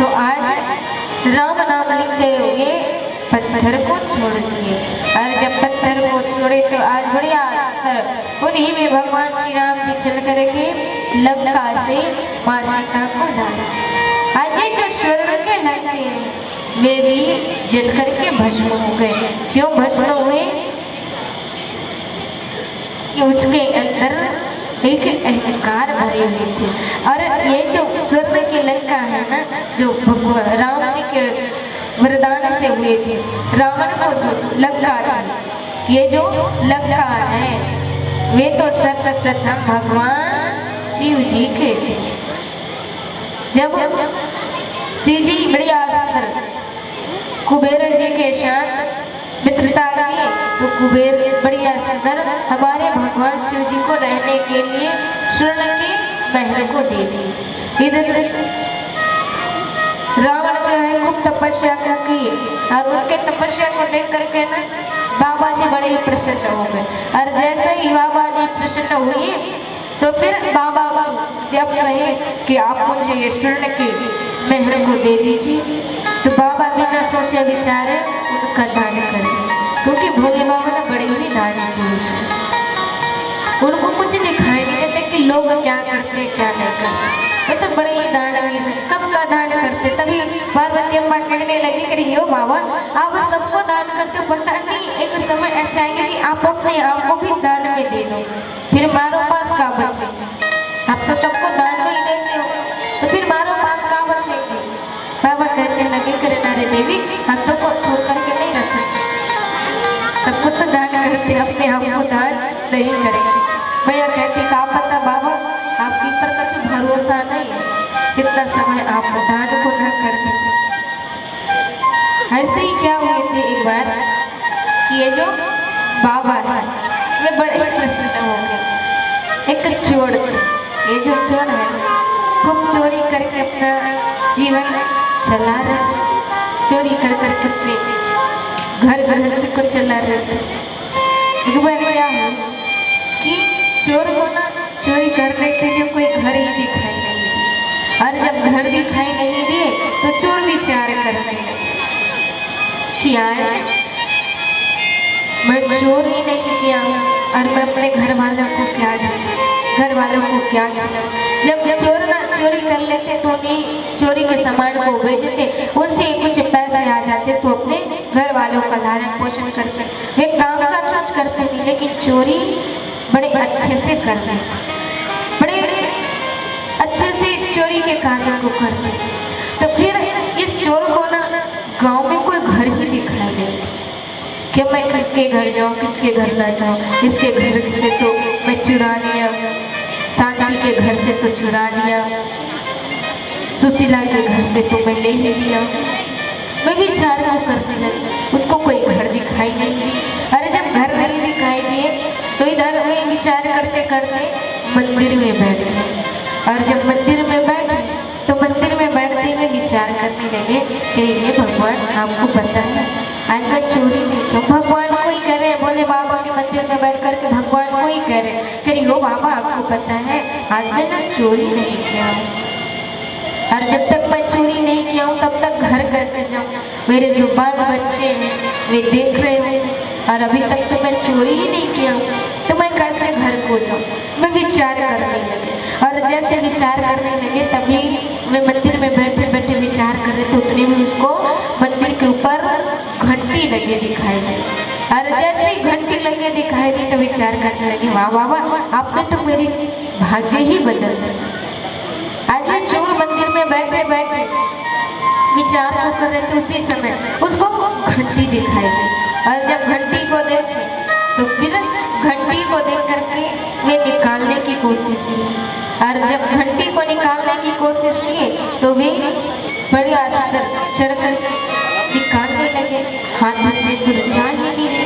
तो आज राम नाम लिखते हुए पत्थर को छोड़ दिए। और जब पत्थर को छोड़े तो आज बढ़िया अस्त्र उन्हीं में भगवान श्री राम जी चल करके लंका से मां सीता को डाला। आज ये जो स्वर्ण के लंके हैं वे भी जल करके भस्म हो गए। क्यों भस्म हुए? कि उसके अंदर एक अहंकार भरे हुए थे। और ये जो स्वर्ण की लंका है ना, जो भगवान राम जी के वरदान से हुए थे, रावण को जो लंका थी, ये जो लंका है वे तो सर्वप्रथम भगवान शिव जी के थे। जब शिव जी बढ़िया अस्त्र कुबेर जी के साथ मित्रता की तो कुबेर बढ़िया सुंदर हमारे भगवान शिव जी को रहने के लिए स्वर्ण के महल को दे दी। इधर रावण जो है खूब तपस्या की और उनके तपस्या को देख करके ना बाबा जी बड़े ही प्रसन्न हो गए। और जैसे ही बाबा जी प्रसन्न हुए तो फिर बाबा जब कहे कि आप मुझे ये स्वर्ण के महल को दे दीजिए तो बाबा बिना सोचे विचारे उनका दान कर दिया। क्योंकि भोले बाबा ने बड़े ही दान किए, उनको कुछ दिखाई नहीं देते कि लोग क्या करते क्या नहीं करते। ये तो बड़े ही दानवीर हैं, सबका दान करते। तभी पार्वती अम्मा कहने लगी कि यो बाबा आप सबको दान करते हो, पता नहीं एक समय ऐसा आएगा कि आप अपने आप को भी दान में दे दो, फिर मारो पास का बचे। आप तो सबको दान में ही देते हो तो फिर मारो पास का बचेंगे। बाबा कहने लगे करे नारे देवी हम तो को छोड़ करके नहीं रह सकते, सबको तो दान करते अपने आप को दान नहीं करेंगे। भैया कहते का पता बाबा आपके ऊपर का कुछ भरोसा नहीं, कितना समय आप दान को न कर देते। ऐसे ही क्या हुए थे एक बार कि ये जो बाबा है वे बड़े प्रसन्न हो गए। एक चोर, ये जो चोर है खूब चोरी करके अपना जीवन चला रहे, चोरी कर करके अपने घर गृहस्थी को चला रहे थे। एक बार क्या हो कि चोर को ना चोरी करने के लिए कोई घर ही दिखाई नहीं दिया। और जब घर दिखाई नहीं दिए तो चोर विचार करने लगे कि आज मैं चोरी नहीं किया और मैं अपने घर वालों को क्या दूँ, घर वालों को क्या दूँ। जब चोर ना चोरी कर लेते तो नहीं चोरी के सामान को बेचते, उससे कुछ पैसे आ जाते तो अपने घर वालों का लालन पोषण करते। वे काम का सोच करते थे लेकिन चोरी बड़े अच्छे से करते, बड़े अच्छे से चोरी के कार्य को करते। तो फिर इस चोर को ना गांव में कोई घर ही दिखाई दे कि मैं किसके घर जाऊँ किसके घर ना जाऊँ, इसके घर से तो मैं चुरा लिया, शांति के घर से तो चुरा लिया, सुशीला के घर से तो मैं ले ही लिया। मैं विचार को करने लगी, उसको कोई घर दिखाई नहीं। अरे जब घर नहीं दिखाई दिए तो इधर में विचार करते करते मंदिर में बैठ गए। और जब मंदिर में बैठे तो मंदिर में बैठते हुए विचार करने लगे कि ये भगवान आपको पता है आज मैं चोरी नहीं की। भगवान को ही कह रहे, भोले बाबा के मंदिर में बैठ करके भगवान को ही कह रहे कि यो बाबा आपको पता है आज मैं ना चोरी नहीं किया, और जब तक मैं चोरी नहीं किया हूँ तब तक घर कैसे जाऊँ, मेरे जो बाल बच्चे हैं वे देख रहे हैं और अभी तक तो मैं चोरी ही नहीं किया हूँ तो मैं कैसे घर को जाऊँ। मैं विचार करने लगे और जैसे विचार करने लगे तभी मैं मंदिर में बैठे बैठे विचार कर रहे थे, उतने में उसको मंदिर के ऊपर घंटी लगे दिखाई दी। और जैसे ही घंटी लगे दिखाई दी तो विचार करने लगे वाह बाबा आपने तो मेरी भाग्य ही बदल दिया। आज मैं चोर मंदिर में बैठे बैठे विचार कर रहे थे, उसी समय उसको घंटी दिखाई दी। और जब घंटी को देखे तो फिर घंटी को देख करके वे निकालने की कोशिश की। और जब घंटी को निकालने की कोशिश की तो वे बड़े आस्तर चढ़ कर निकालने लगे, हाथ में तो जा ही नहीं रहे,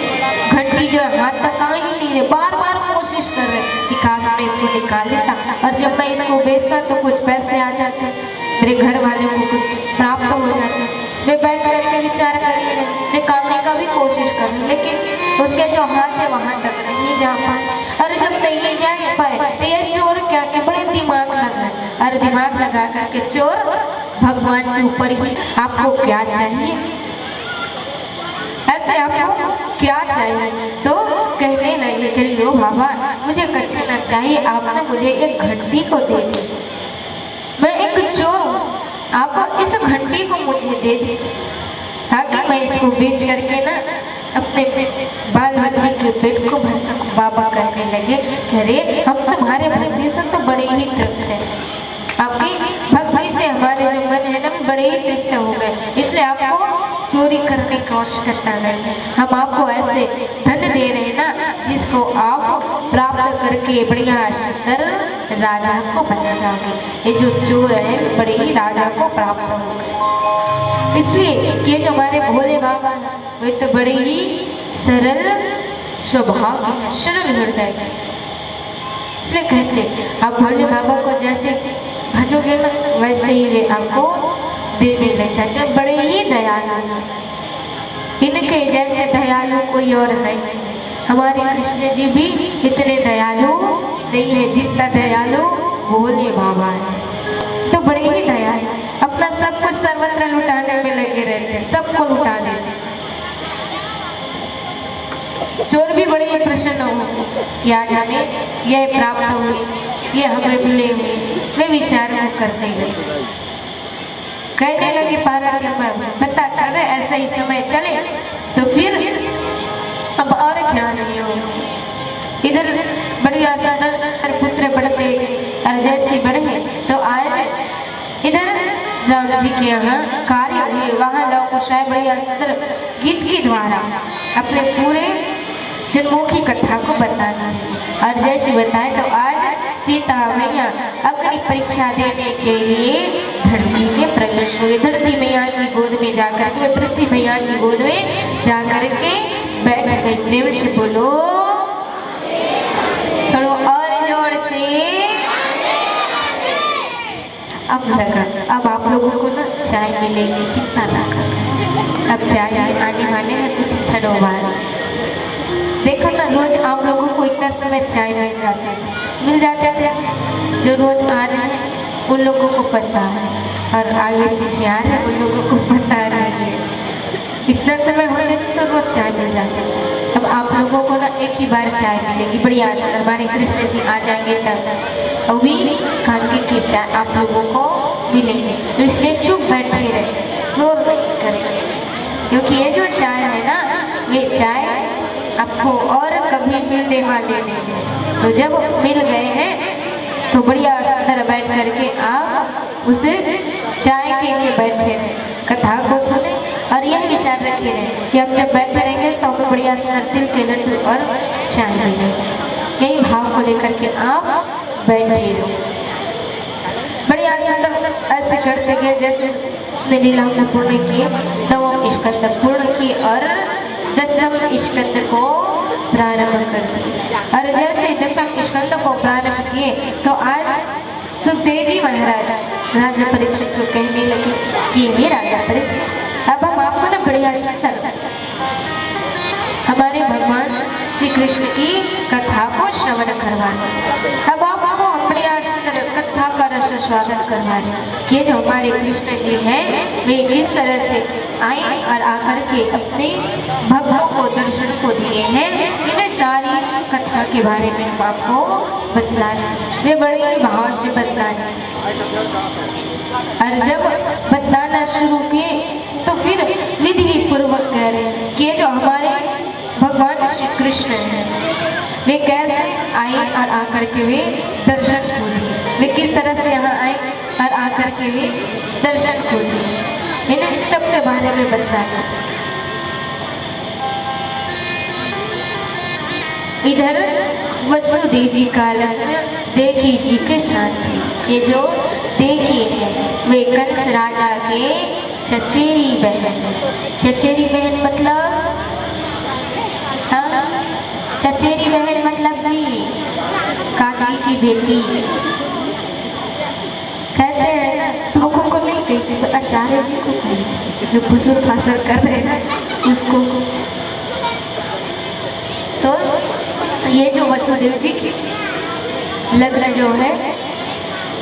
घंटी जो हाथ तक आ ही नहीं रहे, बार बार कोशिश कर रहे कि काश मैं इसको निकाल लेता और जब मैं इसको बेचता तो कुछ पैसे आ जाते, मेरे घर वाले को कुछ प्राप्त हो जाता। वे बैठ करके विचार कर रहे निकालने का भी कोशिश कर रहे लेकिन उसके जो हाथ है वहाँ तक नहीं जा पाए। और जब नहीं जा पाए तो ये चोर क्या के बड़े दिमाग लगा और दिमाग लगा करके चोर भगवान के ऊपर ही आपको क्या चाहिए, ऐसे आपको क्या चाहिए। तो कहने लगे कि लो बाबा मुझे कुछ ना चाहिए, आप ना मुझे एक घंटी को दे दीजिए, मैं एक चोर हूँ, आप इस घंटी को मुझे दे दीजिए ताकि मैं इसको बेच करके ना अपने बाल बच्चे के पेट को भर सकूं। बाबा कहने लगे कि अरे हम तुम्हारे भक्ति से तो बड़े ही तृप्त हैं, आपकी भक्ति से हमारे जो मन है ना बड़े ही तृप्त हो गए, इसलिए आपको चोरी करने की आवश्यकता नहीं है। हम आपको ऐसे धन दे रहे हैं ना जिसको आप प्राप्त करके बढ़िया सुंदर राजा को बन जाओगे। ये जो चोर है बड़े ही राजा को प्राप्त होंगे, इसलिए ये जो हमारे भोले बाबा वे तो बड़े ही सरल स्वभाव के, सरल हृदय के, इसलिए कहते आप भोले बाबा को जैसे भजोगे ना वैसे ही वे आपको देने लग जाते हैं। बड़े ही दयालु, इनके जैसे दयालु कोई और नहीं। हमारे कृष्ण जी भी इतने दयालु नहीं है जितना दयालु भोले बाबा है। तो बड़े ही दयालु, अपना सब कुछ सर्वत्र लुटाने में लगे रहते हैं, सबको लुटा देते। चोर भी बड़े ही प्रसन्न हो कि आज हमें यह प्राप्त हुई, ये हमें मिले हुए, वे विचार करने लगे। कहने लगे पार्वती पता चल रहा है ऐसा ही समय चले तो फिर अब और क्या नहीं हो। इधर बढ़िया सुंदर पुत्र बढ़ते और जैसे बढ़े तो आज इधर राम जी के यहाँ कार्य हुए, वहाँ लव कुशाय बढ़िया सुंदर गीत के द्वारा अपने पूरे जन्मों की कथा को बताना है। और जैसे बताए तो आज सीता मैया अग्नि परीक्षा देने के लिए धरती में प्रवेश हुए। धरती मैया की गोद में जाकर के, पृथ्वी मैया की गोद में जाकर के बैठ गई। प्रेम से बोलो थोड़ा और जोर से। अब आप लोगों को ना चाय मिलेगी, चिंता ना कर। अब चाय आने वाले हैं कुछ क्षणों बाद। देखो ना रोज आप लोगों को इतना समय चाय मिल जाते थे, जो रोज आ रहे हैं उन लोगों को पता है, और आगे पीछे आ रहे हैं उन लोगों को पता नहीं है। इतना समय होने तो रोज चाय मिल जाती है। अब आप लोगों को ना एक ही बार चाय मिलेगी, बड़ी आशा हमारे कृष्ण जी आ जाएंगे तब अभी कांके की चाय आप लोगों को मिलेगी। तो इसलिए चुप बैठे रहे, शोर नहीं करेंगे, क्योंकि ये जो चाय है ना वे चाय आपको और कभी मिलने वाले नहीं है। तो जब मिल गए हैं तो बढ़िया सुंदर बैठ करके आप उसे चाय के लिए बैठे रहे, कथा को सुने और यह विचार रखे रहे कि अब जब बैठे रहेंगे तो हमें बढ़िया सुंदर तिल के लड्डू और चाय मिलेगी। यही भाव को लेकर के आप बैठे रहो। बढ़िया सुंदर ऐसे करते गए जैसे लीला पूर्ण किए, नवम स्कंद पूर्ण किए और दसम स्कंद को प्रारंभ कर दिया। और जैसे दसम स्कंद को प्रारंभ किए तो आज सुखदेव जी महाराज राजा परीक्षित को कहने लगे कि ये राजा परीक्षित, अब हम आपको ना बढ़िया सुंदर हमारे भगवान श्री कृष्ण की कथा को श्रवण करवाएं। अब आपको हम बढ़िया सुंदर कथा का रस स्वागत करवाएं। ये जो हमारे कृष्ण जी हैं वे किस तरह से आए और आकर के अपने भक्तों को दर्शन को दिए हैं, इन सारी कथा के बारे में हम आपको बतलाना, वे बड़े ही भाव से बतलाना। और जब बतलाना शुरू किए तो फिर विधि पूर्वक कह रहे हैं कि जो हमारे भगवान श्री कृष्ण हैं वे कैसे आए और आकर के वे दर्शन को दिए, वे किस तरह से यहाँ आए और आकर के वे दर्शन को दिए, इन सब के बारे में बताया। इधर वसुदेव जी का लग्न देवकी जी के साथ थी। ये जो देवकी है वे कंस राजा के चचेरी बहन है। चचेरी बहन मतलब चचेरी बहन मतलब जी काकी की बेटी कहते हैं ना, लोगों को नहीं कहते तो आचार्य जी को कहते, जो फुसुर फासुर कर रहे हैं ना उसको। तो ये जो वसुदेव जी की लग्न जो है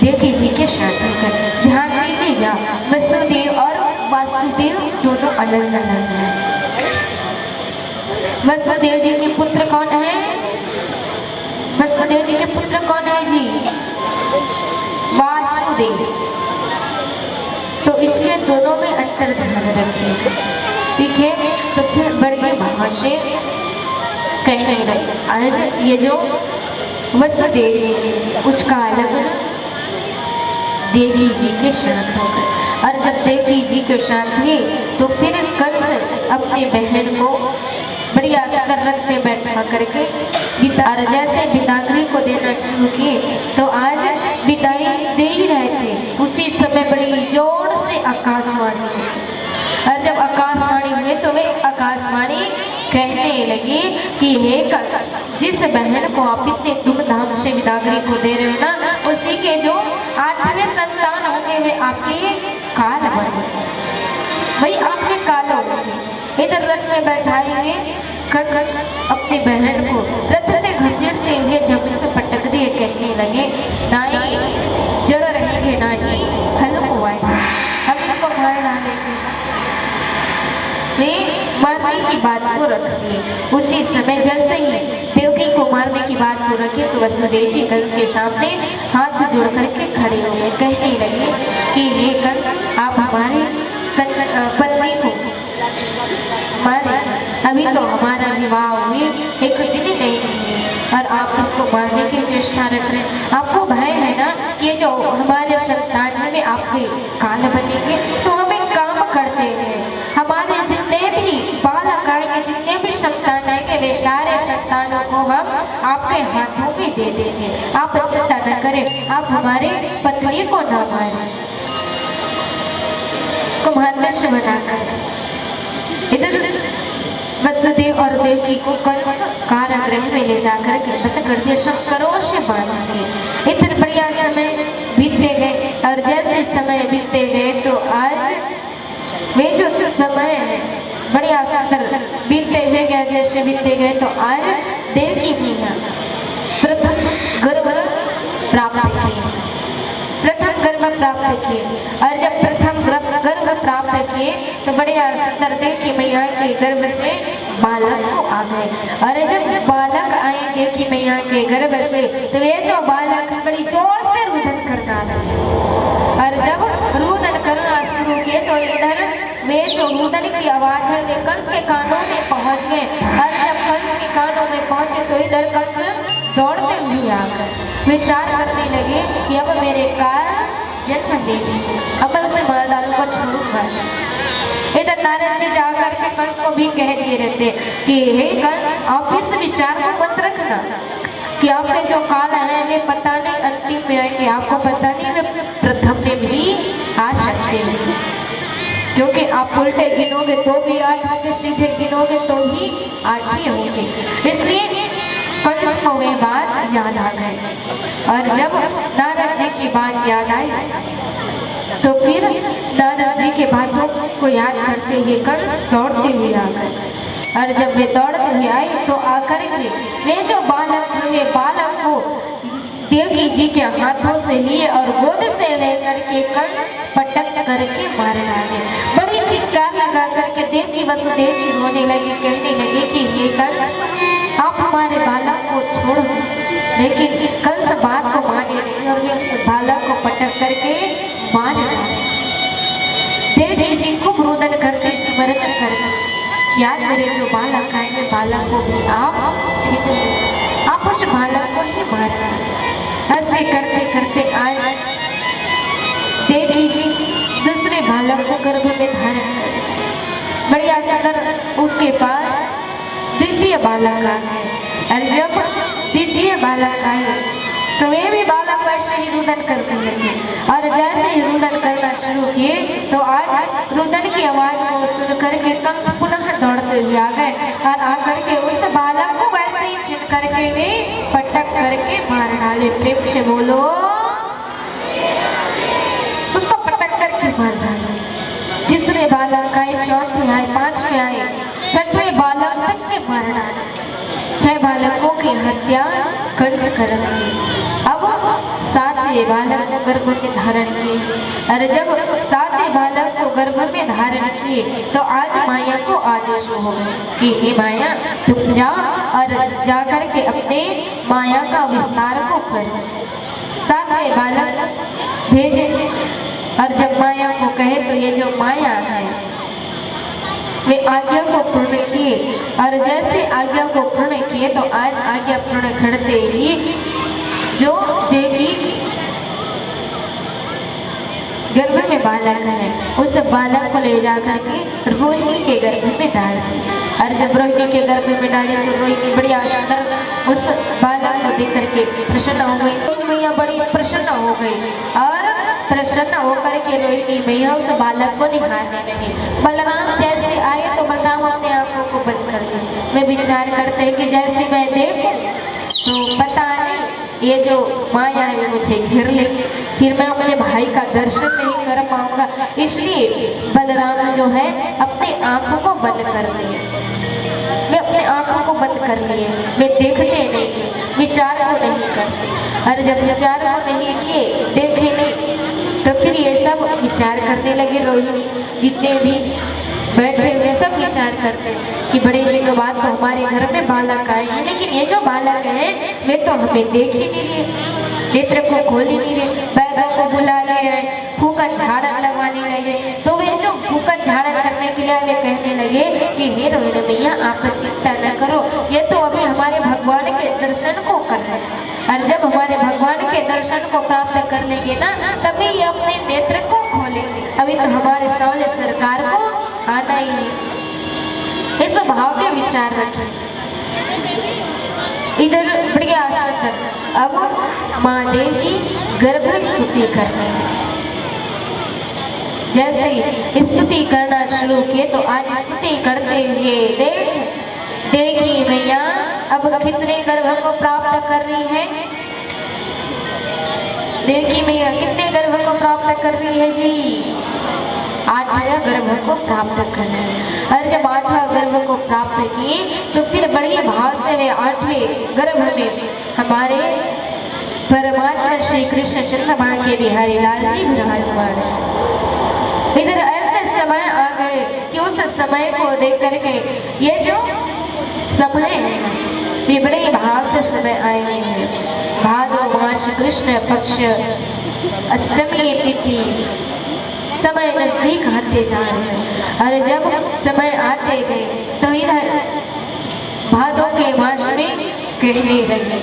देवकी जी के साथ कर, ध्यान दीजिए से जा, वसुदेव और वासुदेव दोनों अलग अलग हैं। वसुदेव जी के पुत्र कौन है? वसुदेव जी के पुत्र कौन है जी? वासुदेव। तो इसके दोनों में अंतर ध्यान रखिए, ठीक है। तो फिर बढ़िए महाशय कहने लगे, आज ये जो वसुदेव जी उसका अलग देवी जी के शांत हो गए। और जब देवी जी के शांत हुए तो फिर कंस अपनी बहन को बढ़िया रथ में बैठा करके और जैसे बिदागरी को देना शुरू किए तो आज विदाई दे ही रहे थे, उसी समय बड़ी जोर से आकाशवाणी हुई। और जब आकाशवाणी हुई तो वे आकाशवाणी कहने लगी कि हे कंस, जिस बहन को आप इतने धूमधाम से बिदागरी को दे रहे हो ना, उसी के जो 8वें संतान होंगे वे आपके काल बने, वही आपके काल होंगे। इधर रथ में बैठाए हुए कंस अपनी बहन को रथ से घसीटते हुए जमीन पे पटक दिए, कहने लगे, नाई जड़ रहेंगे, नाई फल को आएंगे, हम इसको मार डालेंगे। वे मारने की बात को रख दिए। उसी समय जैसे ही देवकी को मारने की बात को रखे तो वसुदेव जी कंस के सामने हाथ जोड़ करके खड़े हो गए, कहने लगे कि ये कंस आप हमारे पत्नी को मारे, अभी तो हमारा विवाह हुए एक दिन नहीं हुए और आप इसको मारने की चेष्टा रख रहे हैं। आपको भय है ना कि जो हमारे संतान में आपके काल बनेंगे, तो हम एक काम करते हैं, हमारे जितने भी बालक आएंगे, जितने भी संतान आएंगे, वे सारे संतानों को हम आपके हाथों में दे देंगे। आप चिंता न करें, आप हमारे पत्नी को न मारें, कुम्हारदश बनाकर। इधर वसुदेव और देवकी को कंस कारागृह में ले जाकर के बंद कर दिया, शंकरों से बांध दिए। इधर बढ़िया समय बीतते गए और जैसे समय बीतते गए तो आज वे जो समय है बढ़िया सुंदर बीतते हुए गए, जैसे बीतते गए तो आज देवकी भी प्रथम गर्भ प्राप्त किए, प्रथम गर्भ प्राप्त किए। और जब प्रथम गर्भ प्राप्त किए तो बढ़िया सुंदर देवकी मैया के गर्भ से बालक आ गए। और जब बालक आए देवकी मैया के गर्भ से तो वे जो बालक बड़ी जोर से रुदन करता था। और जब रुदन करना शुरू किए तो इधर वे जो रुदन की आवाज है वे कंस के कानों में पहुंच गए। और जब कंस के कानों में पहुंचे तो इधर कंस दौड़ते हुए आ गए, विचार करने लगे कि अब मेरे काल जन्म देगी, अब उसे मार डालूंगा, छोड़ूंगा। इधर नारद जी जाकर के कंस को भी कह दिए रहते कि हे कंस, आप इस विचार को मत रखना कि आपके जो काल है वे पता नहीं अंतिम में आएंगे, आपको पता नहीं वे प्रथम में भी आ सकते हैं, क्योंकि आप उल्टे गिनोगे तो भी 8 होंगे, सीधे गिनोगे तो ही 8 ही होंगे। इसलिए कंस को वे बात याद आ गई। और जब नारद जी की बात याद आई तो फिर नारद जी के बातों को याद करते हुए कंस दौड़ते हुए आ गए। और जब वे दौड़ते हुए आए तो आकर के वे जो बालक थे वे बालक को देवकी जी के हाथों से लिए और गोद से लेकर के कंस पटक करके मार डाले। बड़ी चित्कार लगा करके देवकी वसुदेव जी रोने लगी, कहने लगे कि ये कंस आप हमारे बालक को छोड़ो, लेकिन कंस बात को माने नहीं और वे उस बालक को पटक करके मार डाले। देवकी जी को रुदन करते स्मरण करते याद मेरे जो बालक आएंगे बालक को भी आप छीन लो, आप उस बालक को ही मार डाले। ऐसे करते करते आज देवी जी दूसरे बालक को गर्भ में धारण कर, बढ़िया सुंदर उसके पास द्वितीय बालक आ गए। और जब द्वितीय बालक आए तो वे भी बालक वैसे ही रुदन करने लगे। और जैसे ही रुदन करना शुरू किए तो आज रुदन की आवाज को सुन करके कंस पुनः दौड़ते हुए आ गए और आकर के उस बालक को वैसे ही छीन करके वे पटक करके मार डाले। प्रेम से बोलो, उसको पटक करके मार डाले। तीसरे बालक आए, चौथे आए, 5वें आए, 6वें बालक तक के मार डाले। 6 बालकों की हत्या कंस कर रहे। अब सातवें बालक को गर्भ में धारण किए। और जब सातवें बालक को गर्भ में धारण किए तो आज माया को आदेश हो गए कि हे माया तुम जाओ और जाकर के अपने माया का विस्तार को करो। सातवें बालक भेजे और जब माया को कहे तो ये जो माया है वे आज्ञा को पूर्ण किए। और जैसे आज्ञा को पूर्ण किए तो आज आज्ञा पूर्ण करते ही जो देवी गर्भ में बालक है उस बालक को ले जाकर के रोहिणी के गर्भ में डाल दिया। और जब रोहिणी के गर्भ में डाले तो रोहिणी बड़ी सुंदर उस बालक को देख करके प्रसन्न हो गई। मैया बड़ी प्रसन्न हो गई और प्रसन्न होकर के रोहिणी मैया उस बालक को निहारने लगी। बलराम जैसे आए तो बलराम अपने आंखों को बंद कर दिए। वे विचार करते हैं कि जैसे मैं देखूं तो पता नहीं ये जो माया है मुझे घेर ले, फिर मैं अपने भाई का दर्शन नहीं कर पाऊंगा। इसलिए बलराम जो है अपने आंखों को बंद कर लिए। वे अपने आंखों को बंद कर लिए, वे देखते नहीं, विचार को नहीं करते। और जब विचार को नहीं किए, देखे नहीं, तो फिर ये सब विचार करने लगे। रोहिणी जितने भी बैठे हुए सब विचार करते हैं कि बड़े दिनों बाद तो हमारे घर में बालक आए हैं, लेकिन ये जो बालक है वे तो हमें देख ही नहीं रहे, नेत्र को खोल ही नहीं रहे। बैलों को बुला ले रहे, फूकन झाड़न लगवाने लगे। तो वे जो फूकन झाड़न करने के लिए वे कहने लगे कि हे रोहिणी मैया आप चिंता न करो, ये तो अभी हमारे भगवान के दर्शन को कर रहे हैं। और जब हमारे भगवान के दर्शन को प्राप्त कर लेंगे ना तभी ये अपने नेत्र को खोलेंगे। अभी तो हमारे सामने सरकार को आना ही नहीं। इस भाव के विचार रखें। इधर बढ़िया आश्रम अब माँ देवी गर्भ स्तुति कर रहे हैं। जैसे ही स्तुति करना शुरू किए तो आज स्तुति करते हुए देखी मैया अब कितने गर्भ को प्राप्त कर रही है। देखी मैया कितने गर्भ को प्राप्त कर रही है जी, 8वां गर्भ को प्राप्त कर रहे हैं। और जब 8वां गर्भ को प्राप्त किए तो फिर बड़ी भाव से वे 8वें गर्भ में हमारे परमात्मा श्री कृष्ण चंद्रमा के बिहारी लाल जी विराजमान है। इधर ऐसे समय आ गए कि उस समय को देख करके ये जो समय है वे बड़े भाव से समय आए हैं। भादो मास कृष्ण पक्ष अष्टमी तिथि समय नजदीक आते जा रहे हैं। और जब समय आते गए तो इधर भादों के मास में कहने लगे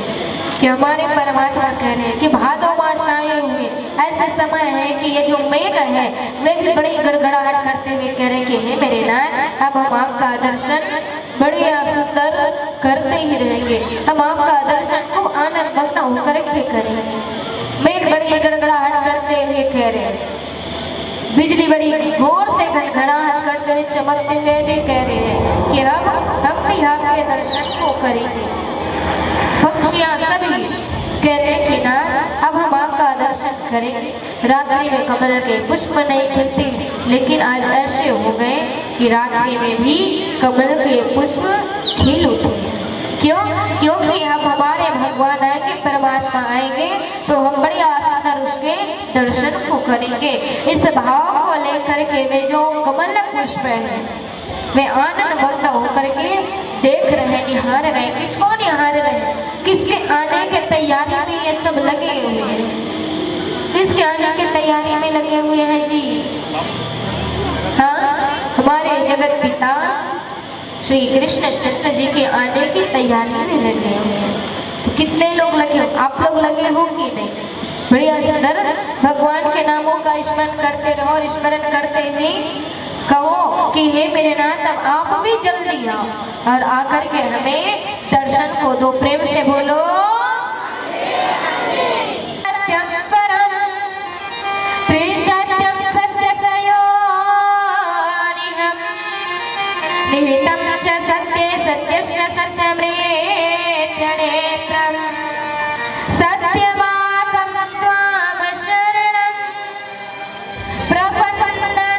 कि हमारे परमात्मा कह रहे हैं कि भादो मास आए हुए ऐसे समय है कि ये जो मेघ है वे भी बड़ी गड़गड़ाहट करते हुए कह रहे हैं कि हे मेरे नाथ अब हम आपका दर्शन बढ़िया सुंदर करते ही रहेंगे, हम आपका दर्शन खूब आनंद मग्न होकर के करेंगे। मेघ बड़ी गड़गड़ाहट करते हुए कह रहे हैं, बिजली बड़ी जोर से गड़गड़ाहट करते हुए चमकते हुए भी कह रहे हैं कि अब हम भी आपके दर्शन को करेंगे। पक्षियां सभी कह रहे हैं कि ना अब हम आपका दर्शन करेंगे। रात्रि में कमल के पुष्प नहीं खिलते, लेकिन आज ऐसे हो गए कि रात्रि में भी कमल के पुष्प खिल उठे। क्यों? क्योंकि अब हमारे भगवान आएंगे, परमात्मा आएंगे तो हम बड़ी आस्था उसके दर्शन को करेंगे। इस भाव को लेकर के वे जो कमल पुष्प है वे आनंद मग्न होकर के देख रहे, निहार रहे। किसको निहार रहे? किसके आने के तैयारी में ये सब लगे हुए हैं? किसके आने के तैयारी में लगे हुए हैं जी? हाँ, हमारे जगत पिता श्री कृष्ण चंद्र जी के आने की तैयारी में लगे हुए हैं। तो कितने लोग लगे हो? आप लोग लगे हो कि नहीं? बढ़िया सुंदर भगवान के नामों का स्मरण करते रहो और स्मरण करते हुए कहो कि हे मेरे नाथ अब आप भी जल्दी आओ और आकर के हमें दर्शन को दो। प्रेम से बोलो सत्यम परम त्रिसत्यम सत्यसयोनिहं निहितं च सत्ये सत्यस्य सत्यमृत्यनेत्रं सत्यवाकं त्वां शरणं प्रपन्ननामहं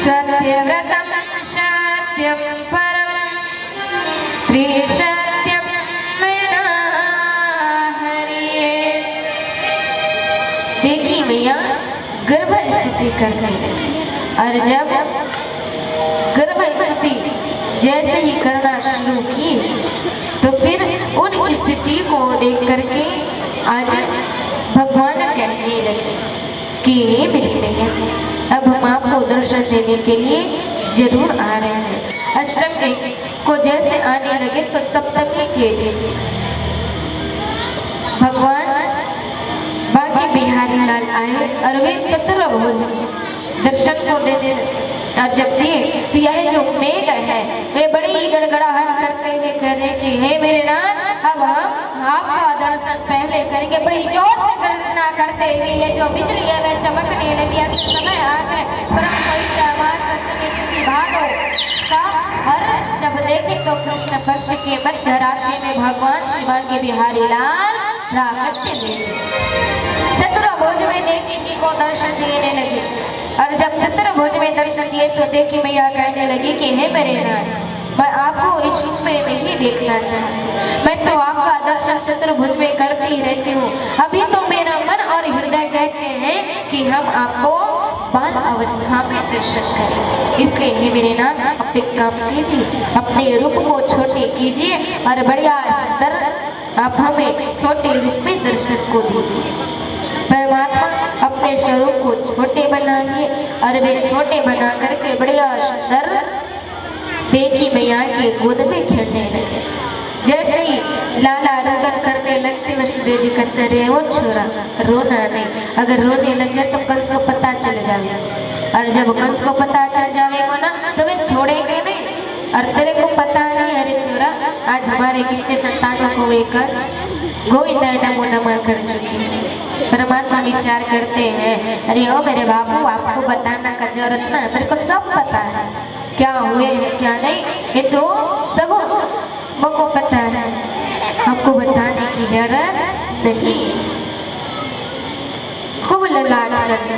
सत्यव्रतं सत्यं परं त्रिसत्यं मैया गर्भ स्तुति कर रही। और जब गर्भ स्तुति जैसे ही करना शुरू की तो फिर उन स्थिति को देख करके आज भगवान कहने लगे कि हे मेरी मैया, अब हम आपको दर्शन देने के लिए जरूर आ रहे हैं। अष्टमी को जैसे आने लगे तो सप्तमी के दिन भगवान बाकी बिहारी लाल आए और वे चतुर्भुज दर्शन को देने लगे। और जब दिए तो यह जो मेघ है वे बड़ी ही गड़गड़ाहट करते हुए कह रहे कि हे मेरे नाथ, अब हम आपका दर्शन पहले करेंगे। बड़ी जोर से गर्जना करते हुए ये जो बिजली है वह चमकने लगी। ऐसे समय आ गए परम पवित्र अमावस अष्टमी तिथि भादों का, और जब देखे तो कृष्ण पक्ष के मध्य रात्रि में भगवान श्रीमान के बिहारी लाल प्राकट्य चतुर्भुज में देवी जी को दर्शन देने लगे। और जब चतुर्भुज में दर्शन दिए तो देखी मैया कहने लगी कि हे मेरे नाथ, मैं आपको इस रूप में नहीं देखना चाहती। मैं तो आपका दर्शन चतुर्भुज में करती रहती हूँ। अभी तो मेरा मन और हृदय कहते हैं कि हम आपको बाल अवस्था में दर्शन करें। इसलिए हे मेरे नाथ, आप एक काम कीजिए, अपने रूप को छोटे कीजिए और बढ़िया सुंदर आप हमें छोटे रूप में दर्शन को दीजिए। परमात्मा अपने स्वरूप को छोटे बनाइए और वे छोटे बना करके बढ़िया सुंदर देवी मैया के गोद में खेलने लगे। जैसे ही लाला रुदन करने लगते वसुदेव जी कहते रहे, वो छोरा रोना नहीं, अगर रोने लग जाए तो कंस को पता चल जाएगा, और जब कंस को पता चल जाएगा ना तो वे छोड़ेंगे नहीं। और तेरे को पता नहीं, अरे छोरा आज हमारे कितने संतानों को लेकर गोविंदा नमो नमः कर चुके हैं। परमात्मा विचार करते हैं, अरे ओ मेरे बाबू, आपको बताना का जरूरत ना, मेरे को सब पता है क्या हुए हैं क्या नहीं, ये तो सब मुझको पता है, आपको बताने की जरूरत नहीं। खूब ललाट लगे,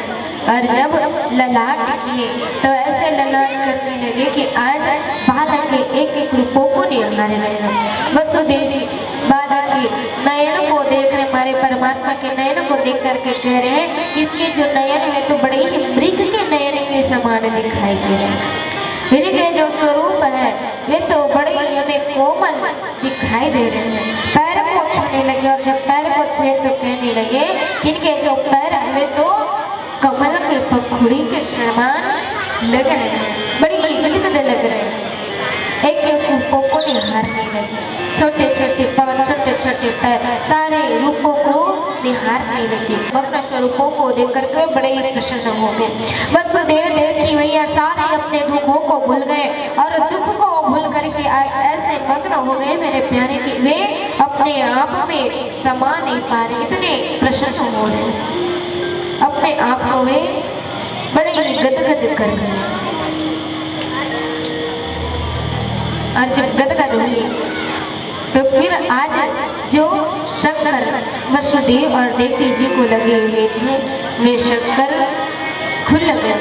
और जब ललाट किए तो ऐसे ललाट करने लगे कि आज बालक के एक एक रूपों को निहारने लगे। वसुदेव जी बालक के नयन को देख रहे, हमारे परमात्मा के नयन को देख करके कह रहे हैं, इसके जो नयन है तो बड़े ही मृग के नयन के समान दिखाई दे रहे हैं। मृग के जो स्वरूप है वे तो बड़े ही हमें कोमल दिखाई दे रहे हैं। पैर को छूने लगे, और जब पैर को छुए तो कहने लगे कि इनके जो पैर है वे तो कमल के पखुड़ी के समान लग रहे हैं, बड़ी ही गदगद लग रहे हैं। एक एक रूपों को निहारने लगे, छोटे छोटे पवन, छोटे छोटे पैर, सारे रूपों को निहारने लगे। भक्त स्वरूपों को देख करके बड़े ही प्रसन्न हो गए। वसुदेव देखी भैया सारे अपने दुखों को भूल गए, और दुख को भूल करके ऐसे मग्न हो गए मेरे प्यारे कि वे अपने आप में समा नहीं पा रहे, इतने प्रसन्न हो रहे, अपने आप को वे बड़े ही गदगद कर रहे। और जब गदगद हुई तो फिर आज जो शंकर वसुदेव और देवी जी को लगे हुए थे वे शंकर खुल गए।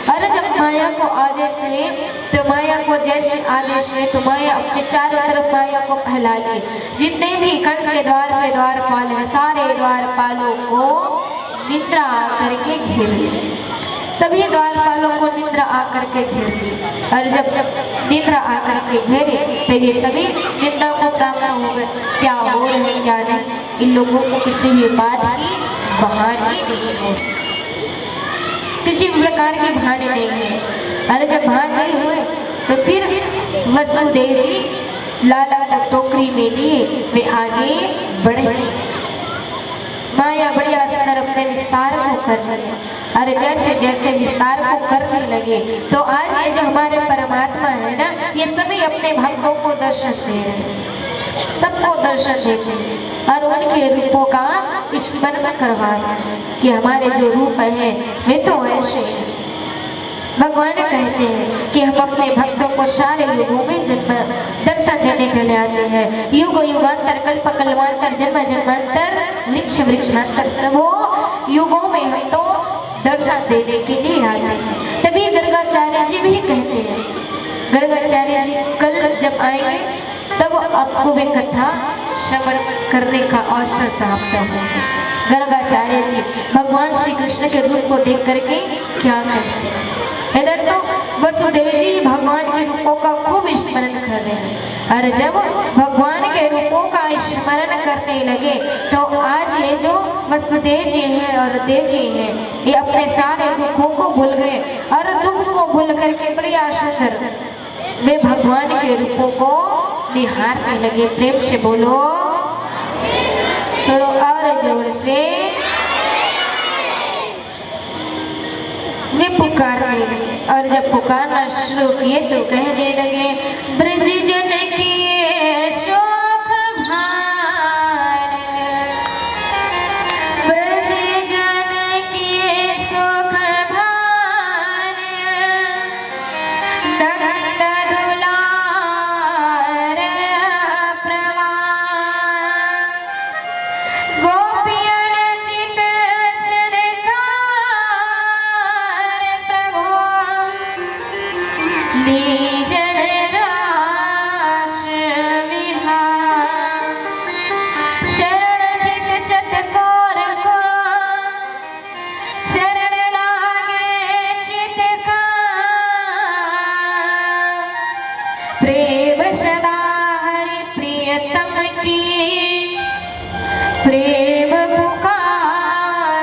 और जब माया को आदेश हुए तो माया को जैसे आदेश हुए तो माया अपने चारों तरफ माया को फैला ली। जितने भी कंस के द्वारपाल हैं सारे द्वारपालों को निद्रा करके घेर लिया, सभी द्वारपालों को निद्रा आकर के घेर ली। और जब निद्रा आकर के घेरे तो ये सभी निद्रा को प्राप्त हो गए, क्या हो रहे हैं क्या नहीं, इन लोगों को किसी भी बात की बहाने नहीं हो, किसी भी प्रकार की बहाने नहीं है। अरे जब भान नहीं हुए तो फिर वसुदेव जी लाला को टोकरी में लिए वे आगे बढ़े। माया बढ़िया सुंदर अपने विस्तार को कर रहे। अरे जैसे जैसे विस्तार को करने लगे तो आज ये जो हमारे परमात्मा है ना, ये सभी अपने भक्तों को दर्शन दे रहे हैं, सबको दर्शन देते हैं और उनके रूपों का स्मरण करवा रहे हैं कि हमारे जो रूप है वे तो ऐसे हैं। भगवान कहते हैं कि हम अपने भक्तों को सारे युगों में दर्शन देने के लिए आते हैं। युग युगांतर कल्प कल्पांतर जन्म जन्मांतर वृक्ष वृक्षांतर सबो युगों में हम तो दर्शन देने के लिए आते हैं। तभी गर्गाचार्य जी भी कहते हैं, गर्गाचार्य जी कल जब आएंगे तब आपको भी कथा श्रवण करने का अवसर प्राप्त होगा। गर्गाचार्य जी भगवान श्री कृष्ण के रूप को देख करके क्या करते हैं? इधर तो वसुदेव जी भगवान के रूपों का खूब स्मरण कर रहे हैं, और जब भगवान के रूपों का स्मरण करने लगे तो आज ये जो वसुदेव जी हैं और देवकी हैं, ये अपने सारे दुखों को भूल गए और दुख को भूल करके बड़ी सुंदर वे भगवान के रूपों को निहारने लगे। प्रेम से बोलो, थोड़ा और जोर से। वे पुकारने लगे, और जब पुकारना शुरू किए तो कहने लगे, ब्रज जन किए शोक भार, ब्रज जन किए शोक भार, नंद दुलार प्रवार, गोपियन चित चरकार प्रभु, लीजन रास विहार, शरण चित चतकोर को शरण लागे चित का, प्रेम सदा हरि प्रियतम की प्रेम पुकारेगा,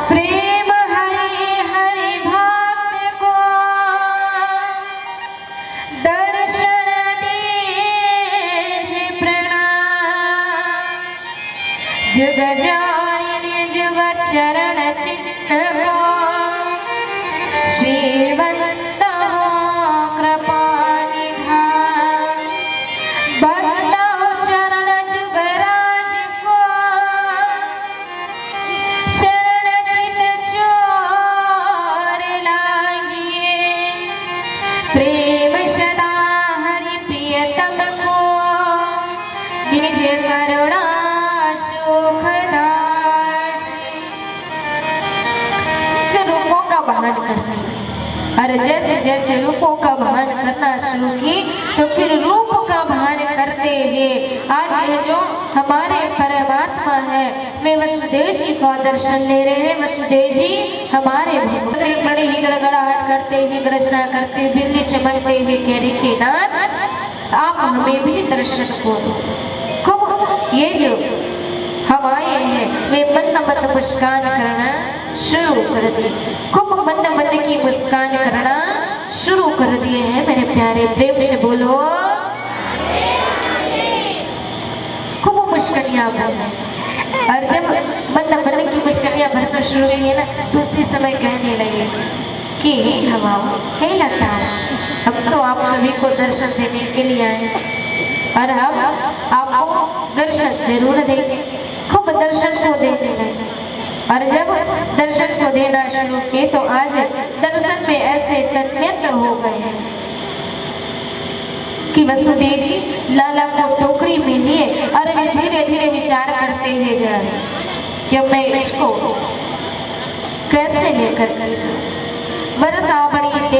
प्रेम हरि हरि भक्त को दर्शन दे प्रणाम, जुग जारिन जुग चरण चिन्ह को श्रीवंत हो कृपा निधान, बंदो चरण जुगराज को चरण चित चोर लागिए, प्रेम सदा हरि प्रियतम को निज करुणा सुख दास। रूपों का बहन करना, और जैसे जैसे रूपों का भान करना शुरू की तो फिर रूप का भान करते हुए आज ये जो हमारे परमात्मा है वे वसुदेव जी का दर्शन ले रहे हैं। वसुदेव जी हमारे भगवान में बड़े ही गड़गड़ाहट करते हुए, गर्जना करते हुए, बिजली चमकते हुए कह रहे कि नाथ आप हमें भी दर्शन को दो। खूब ये जो हवाएं हैं वे मंद मंद मुस्कान करना शुरू कर दी, खूब मंद मंद की मुस्कान करना शुरू कर दिए हैं मेरे प्यारे। प्रेम से बोलो, खूब मुस्कानियां भरना। और जब मंद मंद की मुस्कानियां भरना शुरू हुई है ना तो उसी समय कहने लगे कि हे हवाओं, हे लताओं, अब तो आप सभी को दर्शन देने के लिए आए और हम आपको दर्शन जरूर देंगे। खूब दर्शन को देने लगे, और जब दर्शन को देना शुरू किए तो आज दर्शन में ऐसे तन्मयत्त हो गए हैं कि वसुदेव जी लाला को टोकरी में लिए और वे धीरे धीरे विचार करते हुए जा रहे कि मैं इसको कैसे लेकर के जाऊं। बरसा बड़ी